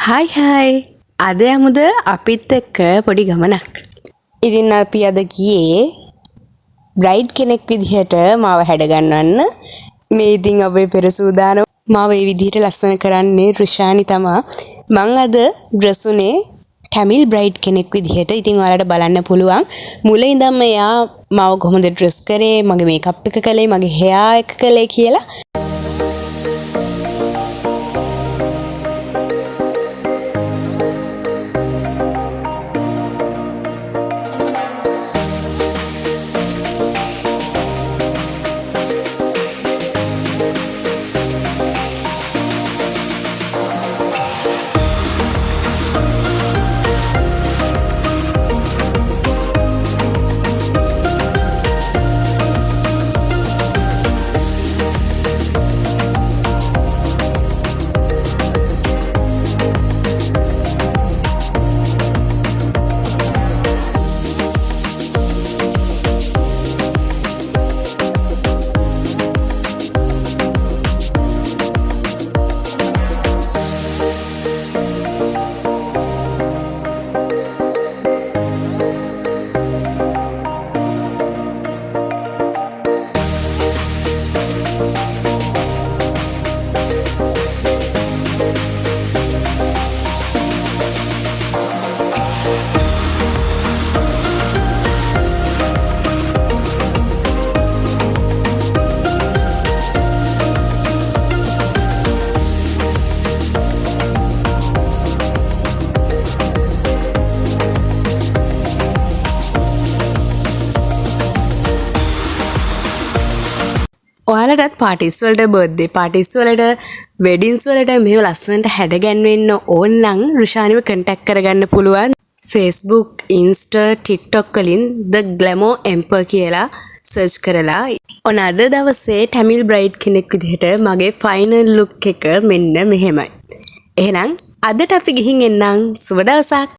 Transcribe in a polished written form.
හයි හයි අද යමුද අපිත් එක්ක පොඩි ගමනක්. ඉතින් අපි අද ගියේ බ්‍රයිඩ් කෙනෙක් විදිහට මාව හැඩගන්වන්න. මේ ඉතින් අපේ පෙර සූදානම් මාව මේ විදිහට ලස්සන කරන්නේ රුෂානි තමා. මං අද ඩ්‍රෙස් උනේ ටැමිල් බ්‍රයිඩ් කෙනෙක් විදිහට. ඉතින් ඔයාලට බලන්න පුළුවන් මුලින් ඉඳන්ම එයා මාව කොහොමද ඩ්‍රෙස් කරේ, මගේ මේකප් එක කළේ, මගේ හෙයා එක කළේ කියලා. ඔයාලටත් පාටිස් වලට, බර්ත්ඩේ පාටිස් වලට, වෙඩින්ස් වලට මෙහෙම ලස්සනට හැඩගැන්වෙන්න ඕන නම් රුෂානිව කන්ටැක්ට් කරගන්න පුළුවන්. Facebook, Insta, TikTok වලින් The Glamour Emperor කියලා සර්ච් කරලා. ඔන්න අද දවසේ ටැමිල් බ්‍රයිඩ් කෙනෙක් විදිහට මගේ ෆයිනල් ලුක් එක මෙන්න මෙහෙමයි. එහෙනම් අදට අපි ගිහින් එන්නම්. සුබ දවසක්.